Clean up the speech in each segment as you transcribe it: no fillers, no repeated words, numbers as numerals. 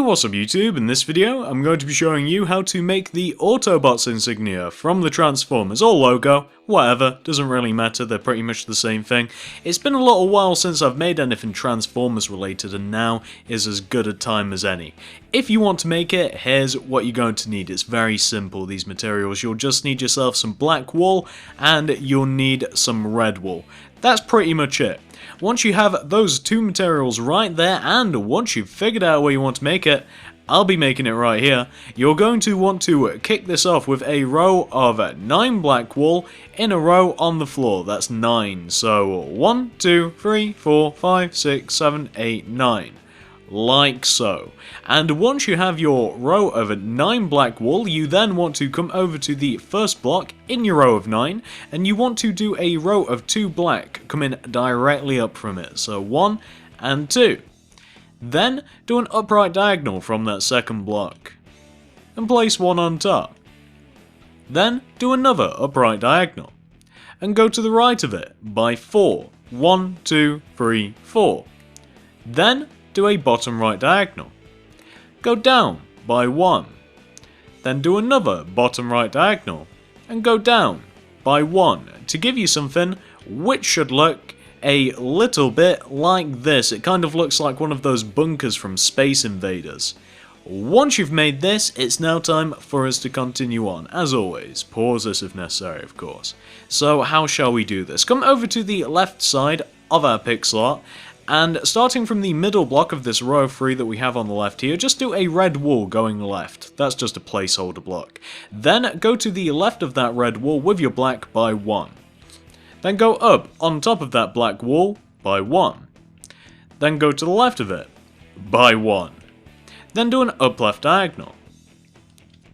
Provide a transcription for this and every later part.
what's up YouTube? In this video, I'm going to be showing you how to make the Autobots insignia from the Transformers, or logo, whatever, doesn't really matter, they're pretty much the same thing. It's been a little while since I've made anything Transformers related, and now is as good a time as any. If you want to make it, here's what you're going to need. It's very simple, these materials. You'll just need yourself some black wool, and you'll need some red wool. That's pretty much it. Once you have those two materials right there, and once you've figured out where you want to make it, I'll be making it right here, you're going to want to kick this off with a row of 9 black wool in a row on the floor. That's 9. So 1, 2, 3, 4, 5, 6, 7, 8, 9. Like so. And once you have your row of 9 black wool, you then want to come over to the first block in your row of 9, and you want to do a row of 2 black coming directly up from it. So 1 and 2. Then do an upright diagonal from that second block, and place 1 on top. Then do another upright diagonal, and go to the right of it by 4. 1, 2, 3, 4. Then do a bottom right diagonal. Go down by 1. Then do another bottom right diagonal, and go down by 1 to give you something which should look a little bit like this. It kind of looks like one of those bunkers from Space Invaders. Once you've made this, it's now time for us to continue on. As always, pause this if necessary, of course. So how shall we do this? Come over to the left side of our pixel art, and starting from the middle block of this row of 3 that we have on the left here, just do a red wool going left. That's just a placeholder block. Then go to the left of that red wool with your black by 1. Then go up on top of that black wool by 1. Then go to the left of it by 1. Then do an up left diagonal.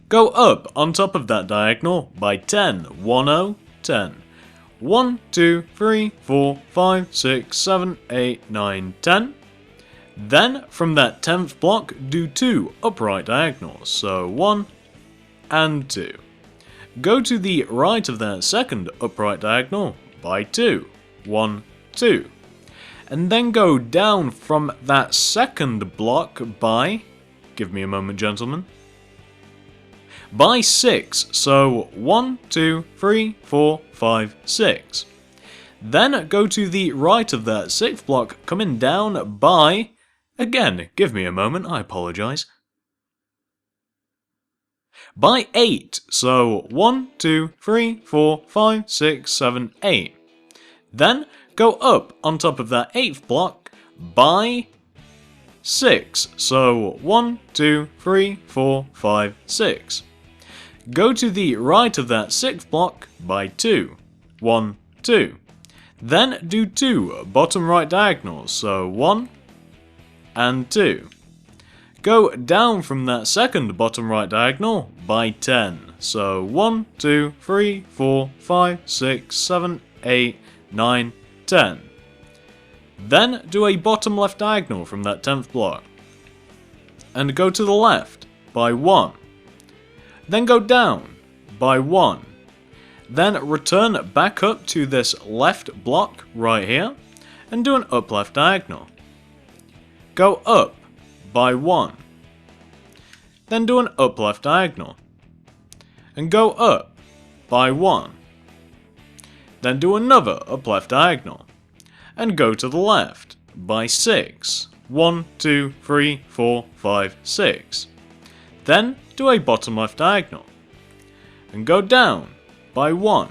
Go up on top of that diagonal by 10. 1, 0, 10. 1, 2, 3, 4, 5, 6, 7, 8, 9, 10. Then, from that 10th block, do 2 upright diagonals, so 1 and 2. Go to the right of that second upright diagonal by 2. 1, 2. And then go down from that second block by, give me a moment gentlemen, by 6, so 1, 2, 3, 4, 5, 6. Then go to the right of that 6th block, coming down by, again, give me a moment, I apologise, by 8, so 1, 2, 3, 4, 5, 6, 7, 8. Then go up on top of that 8th block by 6, so 1, 2, 3, 4, 5, 6. Go to the right of that 6th block by 2. 1, 2. Then do 2 bottom right diagonals, so 1 and 2. Go down from that second bottom right diagonal by 10. So 1, 2, 3, 4, 5, 6, 7, 8, 9, 10. Then do a bottom left diagonal from that 10th block. And go to the left by 1. Then go down by 1. Then return back up to this left block right here and do an up left diagonal. Go up by 1. Then do an up left diagonal. And go up by 1. Then do another up left diagonal. And go to the left by 6. 1, 2, 3, 4, 5, 6. Then do a bottom left diagonal. And go down by 1.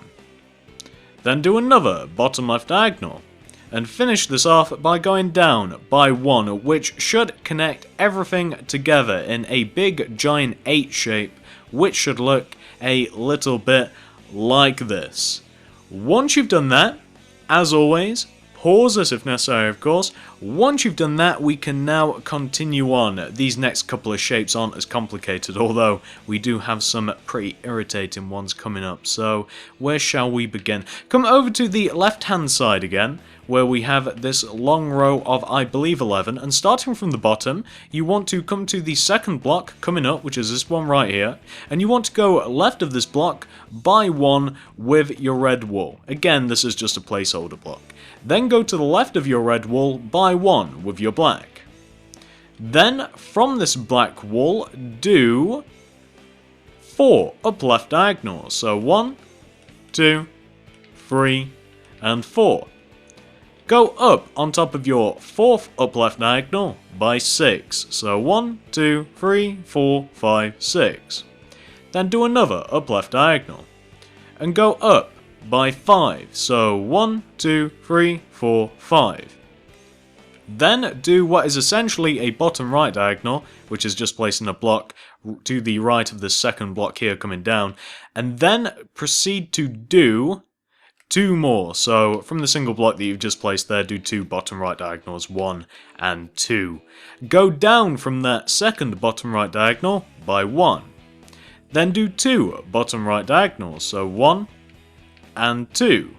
Then do another bottom left diagonal. And finish this off by going down by 1, which should connect everything together in a big giant 8 shape, which should look a little bit like this. Once you've done that, as always, pause this if necessary, of course. Once you've done that, we can now continue on. These next couple of shapes aren't as complicated, although we do have some pretty irritating ones coming up. So, where shall we begin? Come over to the left-hand side again, where we have this long row of, I believe, 11. And starting from the bottom, you want to come to the second block coming up, which is this one right here. And you want to go left of this block by 1 with your red wool. Again, this is just a placeholder block. Then go to the left of your red wool by 1 with your black. Then, from this black wall, do 4 up left diagonals. So 1, 2, 3, and 4. Go up on top of your 4th up left diagonal by 6. So 1, 2, 3, 4, 5, 6. Then do another up left diagonal. And go up by 5. So 1, 2, 3, 4, 5. Then do what is essentially a bottom right diagonal, which is just placing a block to the right of the second block here coming down. And then proceed to do 2 more. So from the single block that you've just placed there, do 2 bottom right diagonals, 1 and 2. Go down from that second bottom right diagonal by 1. Then do 2 bottom right diagonals, so 1 and 2.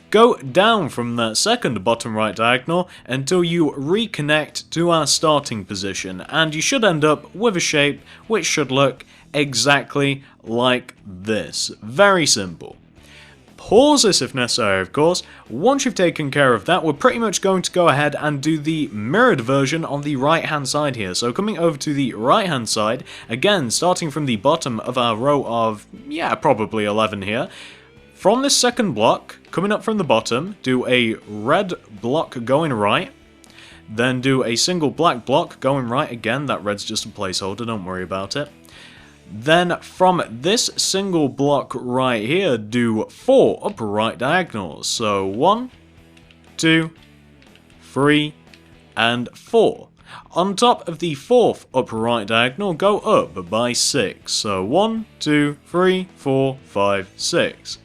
Go down from that second bottom right diagonal until you reconnect to our starting position, and you should end up with a shape which should look exactly like this. Very simple. Pause this if necessary, of course. Once you've taken care of that, we're pretty much going to go ahead and do the mirrored version on the right hand side here. So coming over to the right hand side, again starting from the bottom of our row of, probably 11 here. From this second block, coming up from the bottom, do a red block going right. Then do a single black block going right again. That red's just a placeholder, don't worry about it. Then from this single block right here, do 4 upper right diagonals. So 1, 2, 3, and 4. On top of the 4th upper right diagonal, go up by 6. So 1, 2, 3, 4, 5, 6.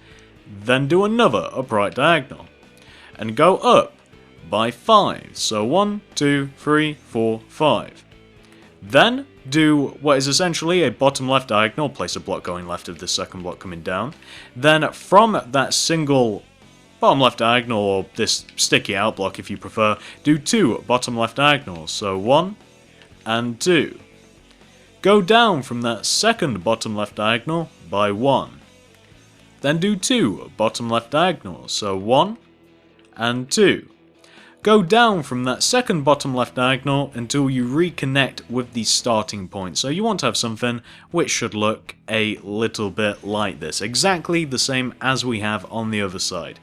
Then do another upper right diagonal. And go up by 5. So 1, 2, 3, 4, 5. Then do what is essentially a bottom left diagonal, place a block going left of the second block coming down. Then from that single bottom left diagonal, or this sticky out block if you prefer, do 2 bottom left diagonals, so 1 and 2. Go down from that second bottom left diagonal by 1. Then do 2 bottom left diagonals, so 1 and 2. Go down from that second bottom left diagonal until you reconnect with the starting point. So you want to have something which should look a little bit like this. Exactly the same as we have on the other side.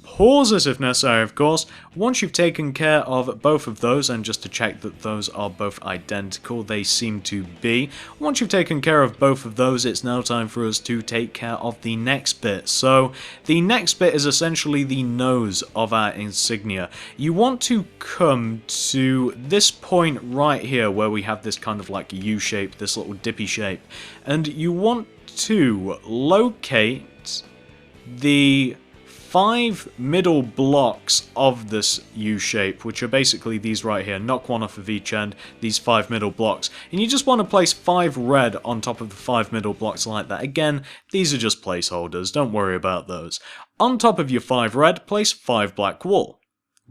Pause this if necessary, of course. Once you've taken care of both of those, and just to check that those are both identical, they seem to be. Once you've taken care of both of those, it's now time for us to take care of the next bit. So the next bit is essentially the nose of our insignia. You want to come to this point right here where we have this kind of like U shape, this little dippy shape, and you want to locate the 5 middle blocks of this U shape, which are basically these right here. Knock one off of each end, these 5 middle blocks. And you just want to place 5 red on top of the 5 middle blocks like that. Again, these are just placeholders, don't worry about those. On top of your 5 red, place 5 black wool.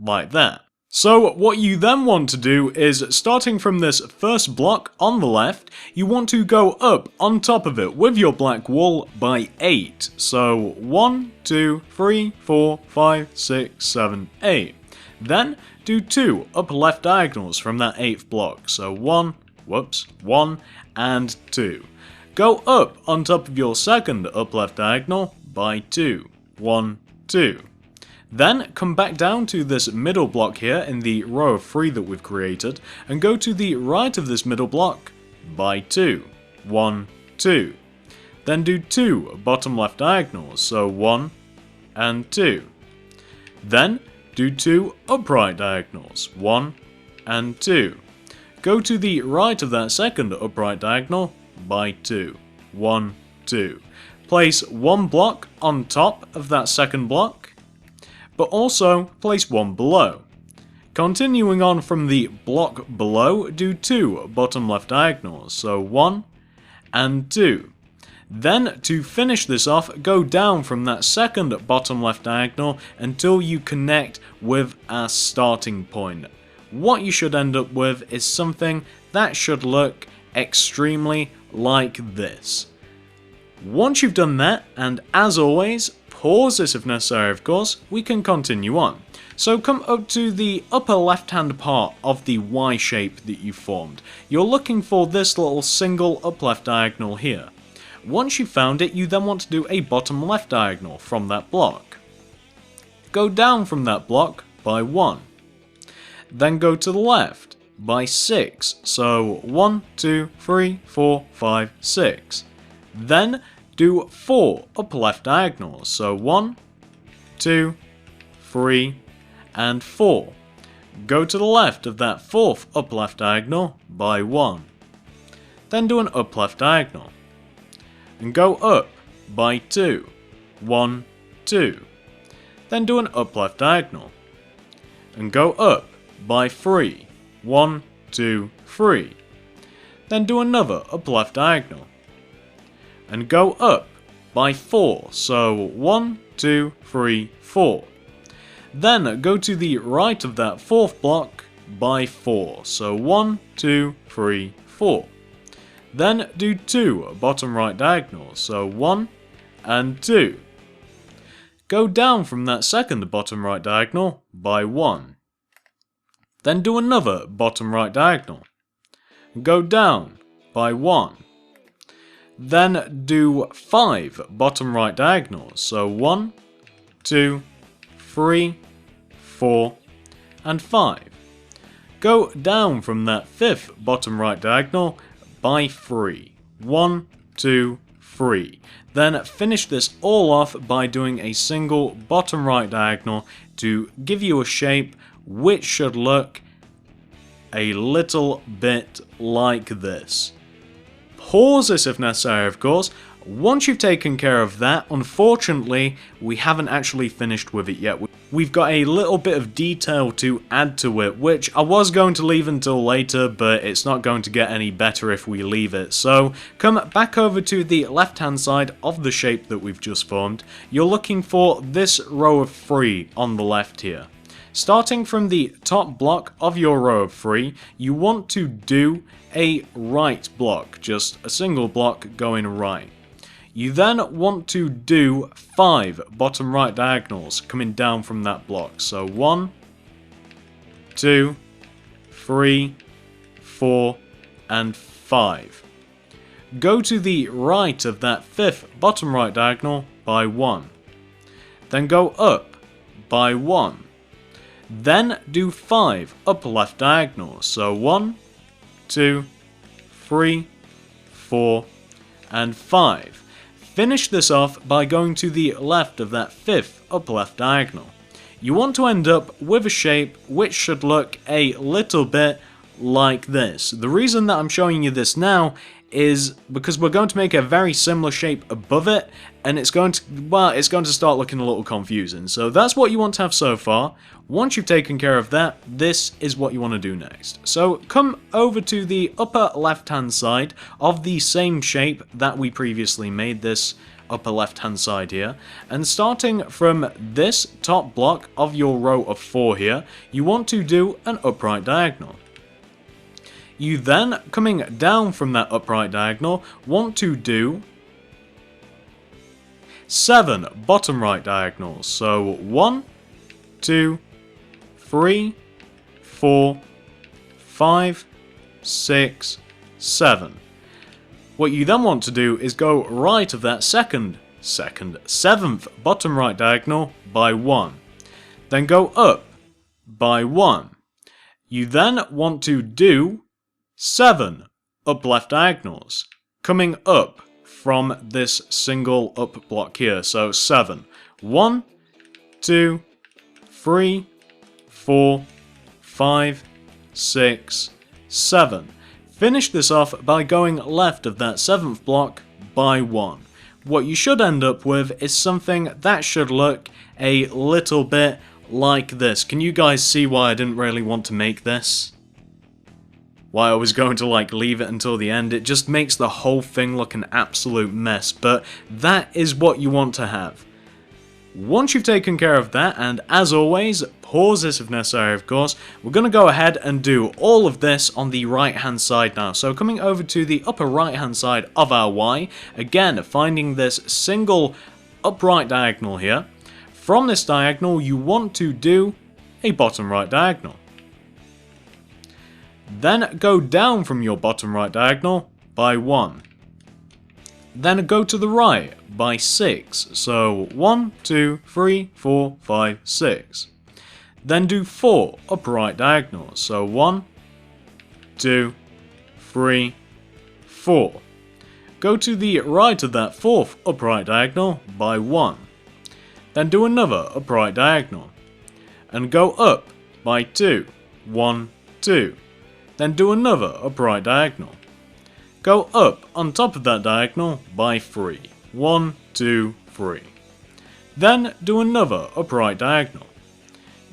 Like that. So what you then want to do is, starting from this first block on the left, you want to go up on top of it with your black wool by 8. So 1, 2, 3, 4, 5, 6, 7, 8. Then do 2 upper left diagonals from that 8th block. So 1 and 2. Go up on top of your second up left diagonal by 2. 1, 2. Then come back down to this middle block here in the row of 3 that we've created, and go to the right of this middle block by 2. 1, 2. Then do 2 bottom left diagonals, so 1 and 2. Then do 2 upright diagonals, 1 and 2. Go to the right of that second upright diagonal by 2. 1, 2. Place 1 block on top of that second block, but also place 1 below. Continuing on from the block below, do 2 bottom left diagonals, so 1 and 2. Then, to finish this off, go down from that second bottom left diagonal until you connect with our starting point. What you should end up with is something that should look extremely like this. Once you've done that, and as always, pause this if necessary of course, we can continue on. So come up to the upper left hand part of the Y shape that you formed. You're looking for this little single up left diagonal here. Once you've found it, you then want to do a bottom left diagonal from that block. Go down from that block by 1. Then go to the left by 6. So 1, 2, 3, 4, 5, 6. Then do 4 up left diagonals. So 1, 2, 3, and 4. Go to the left of that 4th up left diagonal by 1. Then do an up left diagonal. And go up by 2. 1, 2. Then do an up left diagonal. And go up by 3. 1, 2, 3. Then do another up left diagonal. And go up by 4. So 1, 2, 3, 4. Then go to the right of that 4th block by 4. So 1, 2, 3, 4. Then do 2 bottom right diagonals. So 1 and 2. Go down from that second bottom right diagonal by 1. Then do another bottom right diagonal. Go down by 1. Then do 5 bottom right diagonals. So 1, 2, 3, 4, and 5. Go down from that 5th bottom right diagonal by 3. 1, 2, 3. Then finish this all off by doing a single bottom right diagonal to give you a shape which should look a little bit like this. Pause this if necessary, of course. Once you've taken care of that, unfortunately, we haven't actually finished with it yet. We've got a little bit of detail to add to it, which I was going to leave until later, but it's not going to get any better if we leave it. So, come back over to the left-hand side of the shape that we've just formed. You're looking for this row of 3 on the left here. Starting from the top block of your row of 3, you want to do a right block, just a single block going right. You then want to do 5 bottom right diagonals coming down from that block. So 1, 2, 3, 4, and 5. Go to the right of that 5th bottom right diagonal by 1. Then go up by 1. Then do 5 upper left diagonals. So 1, 2, 3, 4, and 5. Finish this off by going to the left of that 5th upper left diagonal. You want to end up with a shape which should look a little bit like this. The reason that I'm showing you this now is because we're going to make a very similar shape above it, and it's going to start looking a little confusing. So that's what you want to have so far. Once you've taken care of that, this is what you want to do next. So come over to the upper left hand side of the same shape that we previously made, this upper left hand side here, and starting from this top block of your row of 4 here, you want to do an upright diagonal. You then, coming down from that upright diagonal, want to do 7 bottom right diagonals. So 1, 2, 3, 4, 5, 6, 7. What you then want to do is go right of that 7th bottom right diagonal by 1. Then go up by 1. You then want to do 7 up left diagonals, coming up from this single up block here. So 7. 1, 2, 3, 4, 5, 6, 7. Finish this off by going left of that 7th block by 1. What you should end up with is something that should look a little bit like this. Can you guys see why I didn't really want to make this? Why I was going to leave it until the end? It just makes the whole thing look an absolute mess, but that is what you want to have. Once you've taken care of that, and as always, pause this if necessary of course, we're going to go ahead and do all of this on the right hand side now. So coming over to the upper right hand side of our Y, again finding this single upright diagonal here. From this diagonal you want to do a bottom right diagonal. Then go down from your bottom right diagonal by 1. Then go to the right by 6, so 1, 2, 3, 4, 5, 6. Then do 4 upper right diagonals, so 1, 2, 3, 4. Go to the right of that 4th upper right diagonal by 1. Then do another upper right diagonal. And go up by 2, 1, 2. Then do another upper right diagonal. Go up on top of that diagonal by 3, 1, 2, 3. Then do another upper right diagonal.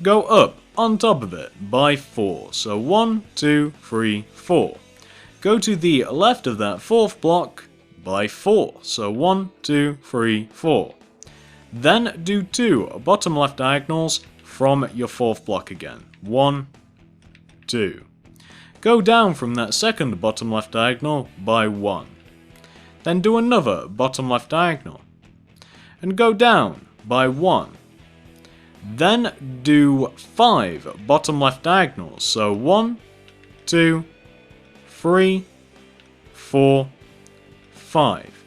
Go up on top of it by 4, so 1, 2, 3, 4. Go to the left of that 4th block by 4, so 1, 2, 3, 4. Then do 2 bottom left diagonals from your 4th block again, 1, 2. Go down from that 2nd bottom left diagonal by 1. Then do another bottom left diagonal. And go down by 1. Then do 5 bottom left diagonals, so 1, 2, 3, 4, 5.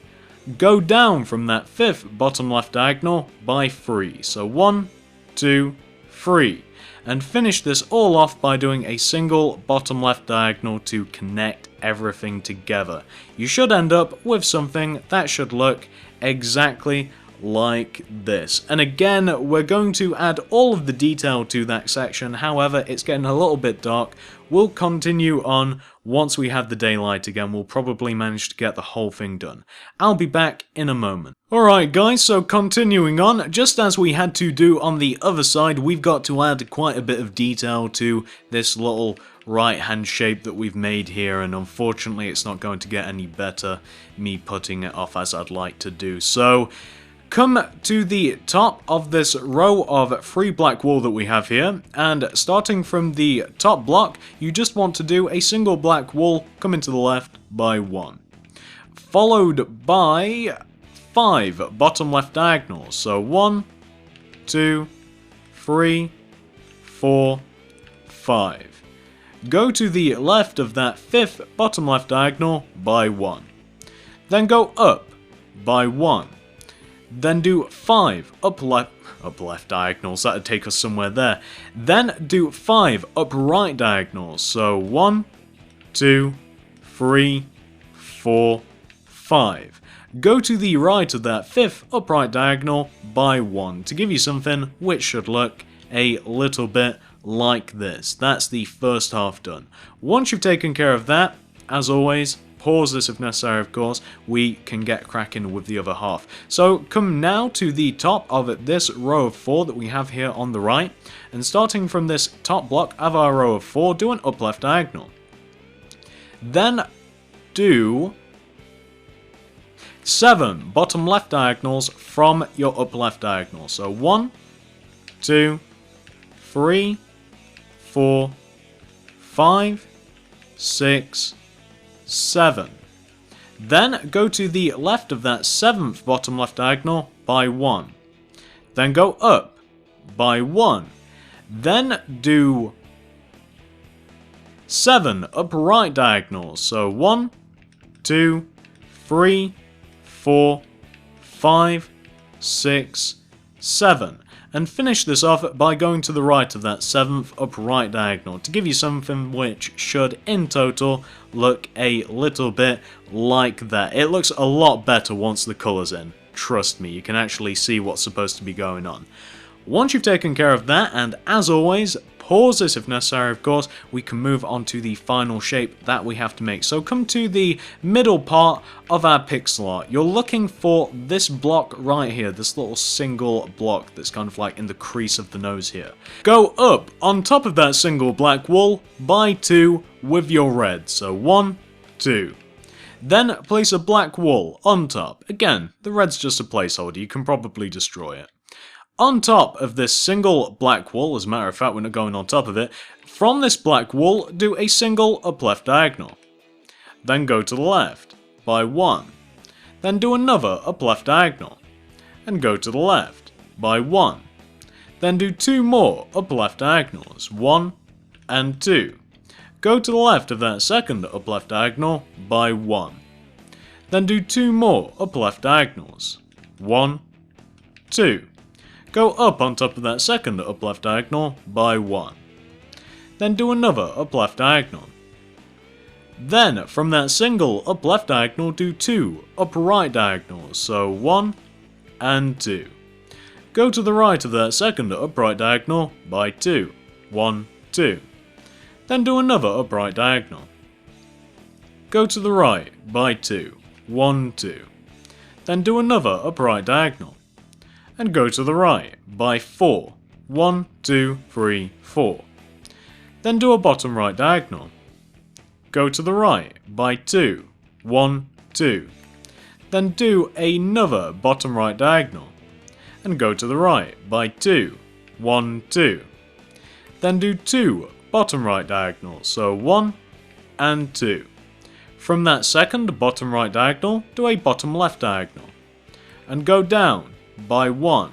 Go down from that 5th bottom left diagonal by 3, so 1, 2, 3. And finish this all off by doing a single bottom left diagonal to connect everything together. You should end up with something that should look exactly like this. And again, we're going to add all of the detail to that section, however, it's getting a little bit dark. We'll continue on once we have the daylight again. We'll probably manage to get the whole thing done. I'll be back in a moment. Alright guys, so continuing on, just as we had to do on the other side, we've got to add quite a bit of detail to this little right hand shape that we've made here, and unfortunately it's not going to get any better, me putting it off as I'd like to do. So, come to the top of this row of 3 black wool that we have here, and starting from the top block, you just want to do a single black wool coming to the left by 1. Followed by 5 bottom left diagonals, so 1, 2, 3, 4, 5. Go to the left of that 5th bottom left diagonal by 1. Then go up by 1. Then do 5 up left diagonals, that'd take us somewhere there. Then do 5 up right diagonals, so 1, 2, 3, 4, 5. Go to the right of that 5th upright diagonal by 1 to give you something which should look a little bit like this. That's the first half done. Once you've taken care of that, as always, pause this if necessary of course, we can get cracking with the other half. So come now to the top of this row of 4 that we have here on the right, and starting from this top block of our row of 4, do an up left diagonal. Then do 7 bottom left diagonals from your up left diagonal. So 1, 2, 3, 4, 5, 6, 7. Then go to the left of that 7th bottom left diagonal by 1. Then go up by 1. Then do 7 up right diagonals. So 1, 2, 3, 4, 5, 6, 7. And finish this off by going to the right of that 7th up right diagonal to give you something which should, in total, look a little bit like that. It looks a lot better once the colour's in. Trust me, you can actually see what's supposed to be going on. Once you've taken care of that, and as always, pause this if necessary of course, we can move on to the final shape that we have to make. So come to the middle part of our pixel art. You're looking for this block right here, this little single block that's kind of like in the crease of the nose here. Go up on top of that single black wool by 2 with your red, so 1, 2. Then place a black wool on top. Again, the red's just a placeholder, you can probably destroy it. On top of this single black wool, as a matter of fact we're not going on top of it, from this black wool do a single up left diagonal. Then go to the left by 1. Then do another up left diagonal. And go to the left by 1. Then do 2 more upper left diagonals, 1 and 2. Go to the left of that second upper left diagonal by 1. Then do 2 more upper left diagonals, 1, 2. Go up on top of that second upper left diagonal by 1. Then do another upper left diagonal. Then from that single upper left diagonal do 2 upper right diagonals, so 1 and 2. Go to the right of that second upright diagonal by 2, 1, 2. Then do another upright diagonal. Go to the right by 2, 1, 2. Then do another upright diagonal. And go to the right by 4, 1, 2, 3, 4. Then do a bottom right diagonal. Go to the right by 2, 1, 2. Then do another bottom right diagonal. And go to the right by 2, 1, 2. Then do 2 bottom right diagonals, so 1 and 2. From that second bottom right diagonal, do a bottom left diagonal. And go down by 1.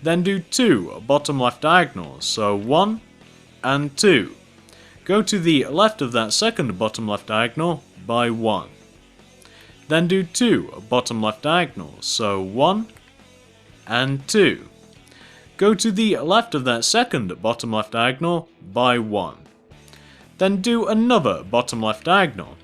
Then do 2 bottom left diagonals, so 1 and 2. Go to the left of that second bottom left diagonal by 1. Then do 2 bottom left diagonals, so 1 and 2. Go to the left of that second bottom left diagonal by 1. Then do another bottom left diagonal.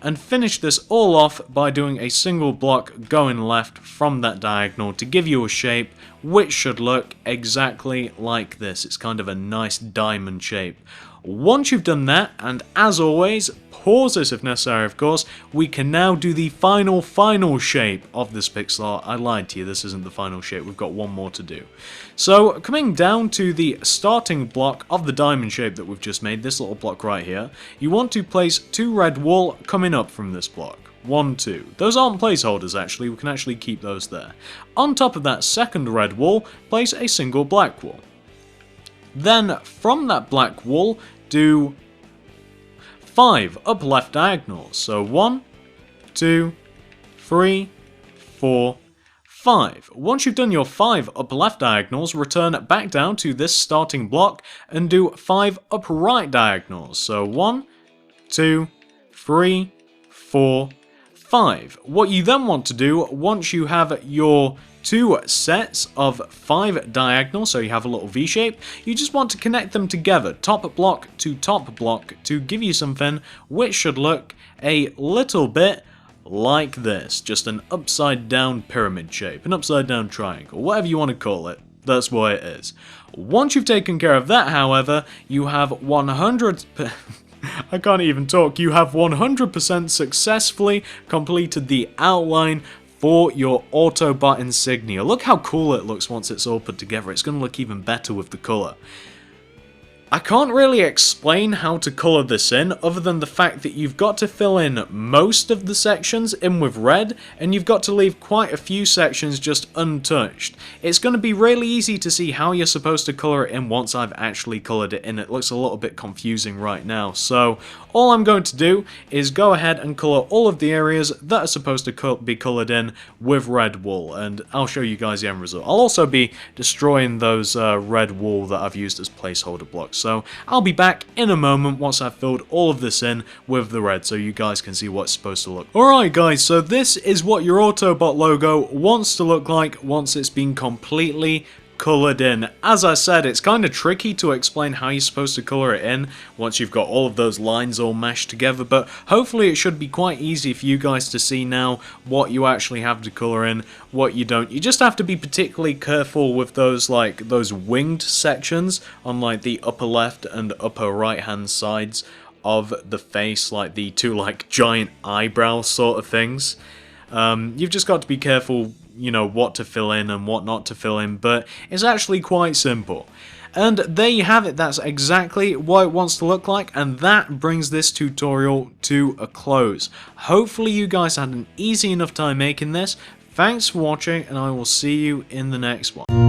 And finish this all off by doing a single block going left from that diagonal to give you a shape which should look exactly like this. It's kind of a nice diamond shape. Once you've done that, and as always, pause this if necessary of course, we can now do the final shape of this pixel art. I lied to you, this isn't the final shape, we've got one more to do. So, coming down to the starting block of the diamond shape that we've just made, this little block right here, you want to place 2 red wool coming up from this block. 1, 2. Those aren't placeholders actually, we can actually keep those there. On top of that second red wool, place a single black wool. Then, from that black wool, do 5 upper left diagonals, so 1, 2, 3, 4, 5. Once you've done your 5 upper left diagonals, return back down to this starting block and do 5 upper right diagonals, so 1, 2, 3, 4, 5. What you then want to do, once you have your 2 sets of 5 diagonals, so you have a little V shape, you just want to connect them together, top block, to give you something which should look a little bit like this. Just an upside down pyramid shape, an upside down triangle, whatever you want to call it, that's what it is. Once you've taken care of that, however, you have 100... I can't even talk. You have 100% successfully completed the outline for your Autobot insignia. Look how cool it looks once it's all put together. It's going to look even better with the colour. I can't really explain how to colour this in, other than the fact that you've got to fill in most of the sections in with red, and you've got to leave quite a few sections just untouched. It's going to be really easy to see how you're supposed to colour it in once I've actually coloured it in. It looks a little bit confusing right now, so all I'm going to do is go ahead and colour all of the areas that are supposed to be coloured in with red wool, and I'll show you guys the end result. I'll also be destroying those red wool that I've used as placeholder blocks. So I'll be back in a moment once I've filled all of this in with the red so you guys can see what it's supposed to look. Alright guys, so this is what your Autobot logo wants to look like once it's been completely coloured in. As I said, it's kind of tricky to explain how you're supposed to colour it in once you've got all of those lines all meshed together, but hopefully it should be quite easy for you guys to see now what you actually have to colour in, what you don't. You just have to be particularly careful with those those winged sections on like the upper left and upper right hand sides of the face, like the 2 giant eyebrow sort of things. You've just got to be careful, you know, what to fill in and what not to fill in, but it's actually quite simple. And there you have it, that's exactly what it wants to look like, and that brings this tutorial to a close. Hopefully you guys had an easy enough time making this. Thanks for watching, and I will see you in the next one.